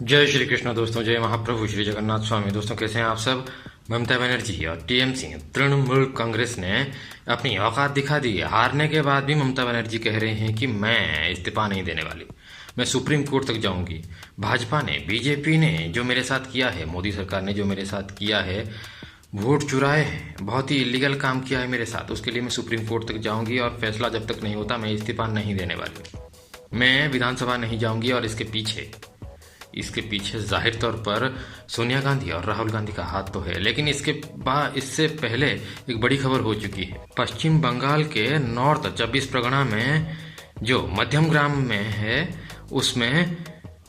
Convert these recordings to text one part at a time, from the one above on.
जय श्री कृष्ण दोस्तों, जय महाप्रभु श्री जगन्नाथ स्वामी। दोस्तों कैसे हैं आप सब। ममता बनर्जी और टीएमसी तृणमूल कांग्रेस ने अपनी औकात दिखा दी। हारने के बाद भी ममता बनर्जी कह रहे हैं कि मैं इस्तीफा नहीं देने वाली, मैं सुप्रीम कोर्ट तक जाऊंगी। भाजपा ने, बीजेपी ने जो मेरे साथ किया है, मोदी सरकार ने जो मेरे साथ किया है, वोट चुराए हैं, बहुत ही इलीगल काम किया है मेरे साथ, उसके लिए मैं सुप्रीम कोर्ट तक जाऊंगी और फैसला जब तक नहीं होता मैं इस्तीफा नहीं देने वाली। मैं विधानसभा नहीं जाऊंगी। और इसके पीछे जाहिर तौर पर सोनिया गांधी और राहुल गांधी का हाथ तो है, लेकिन इससे पहले एक बड़ी खबर हो चुकी है। पश्चिम बंगाल के नॉर्थ 24 परगना में जो मध्यम ग्राम में है, उसमें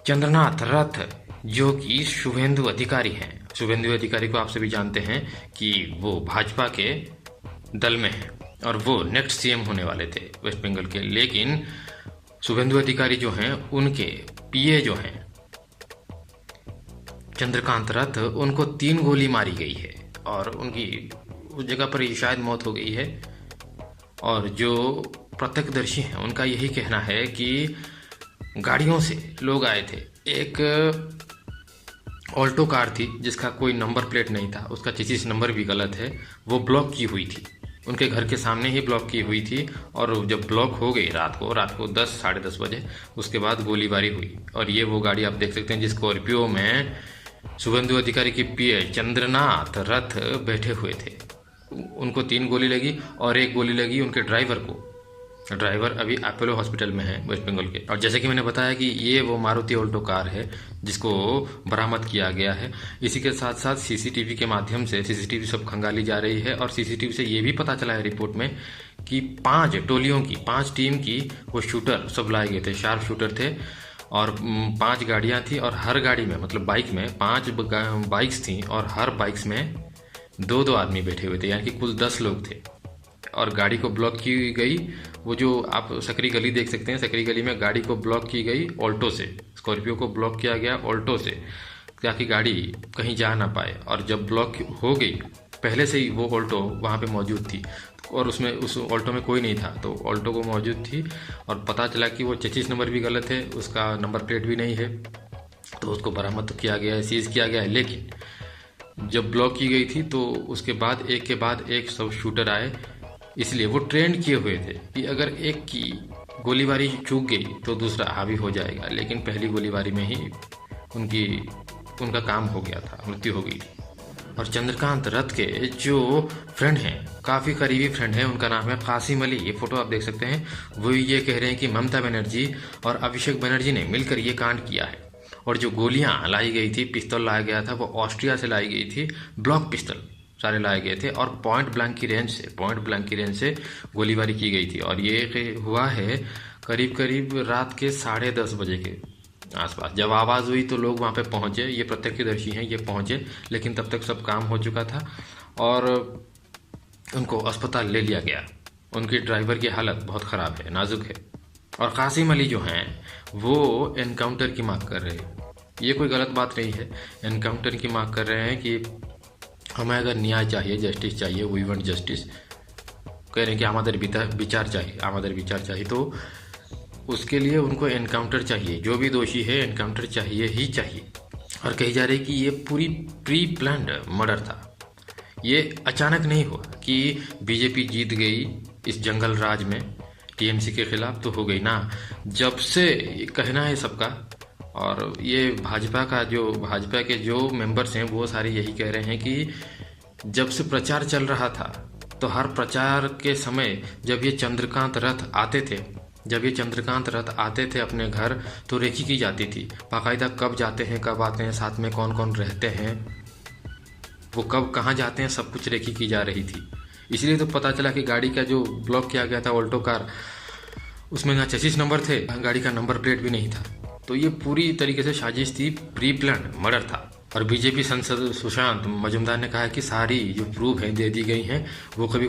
चंद्रनाथ रथ जो कि शुभेंदु अधिकारी हैं, शुभेंदु अधिकारी को आप सभी जानते हैं कि वो भाजपा के दल में है और वो नेक्स्ट सीएम होने वाले थे वेस्ट बंगाल के। लेकिन शुभेंदु अधिकारी जो हैं, उनके पीए जो हैं चंद्रकांत रथ, उनको 3 गोली मारी गई है और उनकी उस जगह पर ही शायद मौत हो गई है। और जो प्रत्यक्षदर्शी हैं उनका यही कहना है कि गाड़ियों से लोग आए थे। एक ऑल्टो कार थी जिसका कोई नंबर प्लेट नहीं था, उसका चेसिस नंबर भी गलत है, वो ब्लॉक की हुई थी, उनके घर के सामने ही ब्लॉक की हुई थी। और जब ब्लॉक हो गई रात को 10 साढ़े 10 बजे, उसके बाद गोलीबारी हुई। और ये वो गाड़ी आप देख सकते हैं जिस स्कॉर्पियो में शुभेंदु अधिकारी की पीए चंद्रनाथ रथ बैठे हुए थे। उनको 3 गोली लगी और एक गोली लगी उनके ड्राइवर को। ड्राइवर अभी अपोलो हॉस्पिटल में है वेस्ट बंगाल के। और जैसे कि मैंने बताया कि ये वो मारुति ऑल्टो कार है जिसको बरामद किया गया है। इसी के साथ साथ सीसीटीवी के माध्यम से सीसीटीवी सब खंगाली जा रही है और सीसीटीवी से ये भी पता चला है रिपोर्ट में कि 5 टोलियों की, 5 टीम की वो शूटर सब लाए गए थे, शार्प शूटर थे। और 5 गाड़ियां थी और हर गाड़ी में, मतलब बाइक में 5 बाइक्स थी और हर बाइक्स में 2-2 आदमी बैठे हुए थे, यानी कि कुल 10 लोग थे। और गाड़ी को ब्लॉक की गई, वो जो आप सकरी गली देख सकते हैं, सकरी गली में गाड़ी को ब्लॉक की गई ऑल्टो से, स्कॉर्पियो को ब्लॉक किया गया ऑल्टो से, ताकि गाड़ी कहीं जा ना पाए। और जब ब्लॉक हो गई, पहले से ही वो ऑल्टो वहाँ पे मौजूद थी और उसमें उस ऑल्टो में कोई नहीं था, तो ऑल्टो को मौजूद थी। और पता चला कि वो चेसिस नंबर भी गलत है, उसका नंबर प्लेट भी नहीं है, तो उसको बरामद तो किया गया है, सीज किया गया है। लेकिन जब ब्लॉक की गई थी तो उसके बाद एक के बाद एक सब शूटर आए, इसलिए वो ट्रेंड किए हुए थे कि अगर एक की गोलीबारी चूक गई तो दूसरा हावी हो जाएगा। लेकिन पहली गोलीबारी में ही उनका काम हो गया था, मृत्यु हो गई थी। और चंद्रकांत रथ के जो फ्रेंड हैं, काफ़ी करीबी फ्रेंड हैं, उनका नाम है कासिम अली, ये फोटो आप देख सकते हैं। वो ये कह रहे हैं कि ममता बनर्जी और अभिषेक बनर्जी ने मिलकर ये कांड किया है। और जो गोलियां लाई गई थी, पिस्तौल लाया गया था, वो ऑस्ट्रिया से लाई गई थी, ब्लॉक पिस्तौल सारे लाए गए थे और पॉइंट ब्लैंक की रेंज से गोलीबारी की गई थी। और ये हुआ है करीब करीब रात के 10:30 बजे के आसपास। जब आवाज़ हुई तो लोग वहाँ पे पहुँचे, ये प्रत्यक्षदर्शी हैं, ये पहुँचे, लेकिन तब तक सब काम हो चुका था और उनको अस्पताल ले लिया गया। उनकी ड्राइवर की हालत बहुत ख़राब है, नाजुक है। और कासिम अली जो हैं वो एनकाउंटर की मांग कर रहे हैं। ये कोई गलत बात नहीं है, एनकाउंटर की मांग कर रहे हैं कि हमें अगर न्याय चाहिए, जस्टिस चाहिए, वी वांट जस्टिस, कह रहे हैं कि हमारे विचार चाहिए, तो उसके लिए उनको एनकाउंटर चाहिए। जो भी दोषी है एनकाउंटर चाहिए ही चाहिए। और कही जा रही है कि ये पूरी प्री प्लान्ड मर्डर था, ये अचानक नहीं हुआ कि बीजेपी जीत गई इस जंगल राज में टीएमसी के खिलाफ, तो हो गई ना। जब से कहना है सबका, और ये भाजपा के जो मेंबर्स हैं वो सारे यही कह रहे हैं कि जब से प्रचार चल रहा था तो हर प्रचार के समय जब ये चंद्रकांत रथ आते थे अपने घर, तो रेकी की जाती थी बाकायदा, कब जाते हैं कब आते हैं, साथ में कौन कौन रहते हैं, वो कब कहाँ जाते हैं, सब कुछ रेकी की जा रही थी। इसलिए तो पता चला कि गाड़ी का जो ब्लॉक किया गया था ऑल्टो कार, उसमें ना चेसिस नंबर थे, गाड़ी का नंबर प्लेट भी नहीं था। तो ये पूरी तरीके से साजिश थी, प्री प्लान मर्डर था। और बीजेपी सांसद सुशांत मजूमदार ने कहा है कि सारी जो प्रूफ है दे दी गई हैं, वो अभी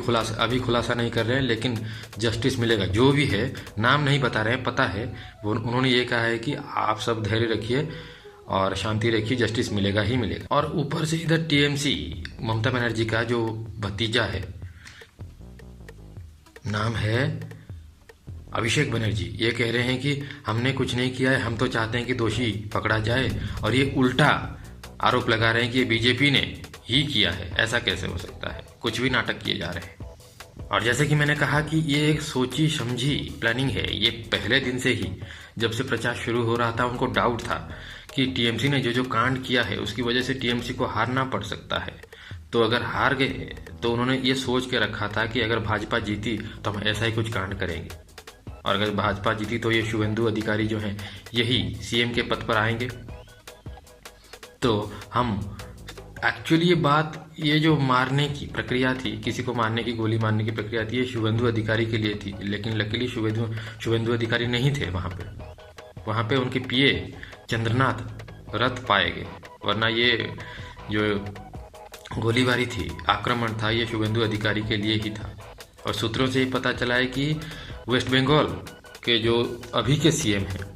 खुलासा नहीं कर रहे हैं, लेकिन जस्टिस मिलेगा। जो भी है, नाम नहीं बता रहे हैं, पता है वो, उन्होंने ये कहा है कि आप सब धैर्य रखिए और शांति रखिए, जस्टिस मिलेगा ही मिलेगा। और ऊपर से इधर टीएमसी, ममता बनर्जी का जो भतीजा है, नाम है अभिषेक बनर्जी ये कह रहे हैं कि हमने कुछ नहीं किया है, हम तो चाहते हैं कि दोषी पकड़ा जाए, और ये उल्टा आरोप लगा रहे हैं कि ये बीजेपी ने ही किया है। ऐसा कैसे हो सकता है? कुछ भी नाटक किए जा रहे हैं। और जैसे कि मैंने कहा कि ये एक सोची समझी प्लानिंग है। ये पहले दिन से ही, जब से प्रचार शुरू हो रहा था, उनको डाउट था कि टीएमसी ने जो जो कांड किया है उसकी वजह से टीएमसी को हारना पड़ सकता है। तो अगर हार गए तो उन्होंने ये सोच के रखा था कि अगर भाजपा जीती तो हम ऐसा ही कुछ कांड करेंगे, और अगर भाजपा जीती तो ये शुभेंदु अधिकारी जो हैं यही सीएम के पद पर आएंगे। तो हम एक्चुअली ये जो मारने की प्रक्रिया थी, किसी को मारने की, गोली मारने की प्रक्रिया थी, ये शुभेंदु अधिकारी के लिए थी। लेकिन लकीली शुभेंदु अधिकारी नहीं थे वहाँ पे उनके पीए चंद्रनाथ रथ पाए गए, वरना ये जो गोलीबारी थी, आक्रमण था, ये शुभेंदु अधिकारी के लिए ही था। और सूत्रों से ही पता चला है कि वेस्ट बंगाल के जो अभी के सीएम हैं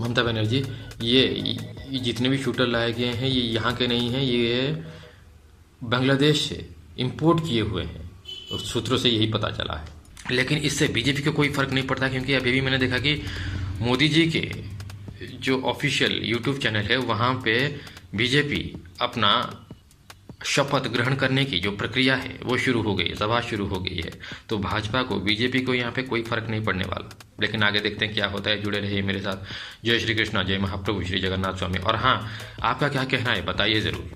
ममता बनर्जी, ये जितने भी शूटर लाए गए हैं ये यहाँ के नहीं हैं, ये बांग्लादेश से इंपोर्ट किए हुए हैं। उस सूत्रों से यही पता चला है। लेकिन इससे बीजेपी को कोई फर्क नहीं पड़ता, क्योंकि अभी भी मैंने देखा कि मोदी जी के जो ऑफिशियल यूट्यूब चैनल है वहाँ पे बीजेपी अपना शपथ ग्रहण करने की जो प्रक्रिया है वो शुरू हो गई, सभा शुरू हो गई है। तो भाजपा को, बीजेपी को यहाँ पे कोई फर्क नहीं पड़ने वाला। लेकिन आगे देखते हैं क्या होता है। जुड़े रहिए मेरे साथ। जय श्री कृष्णा, जय महाप्रभु श्री जगन्नाथ स्वामी। और हाँ, आपका क्या कहना है बताइए ज़रूर।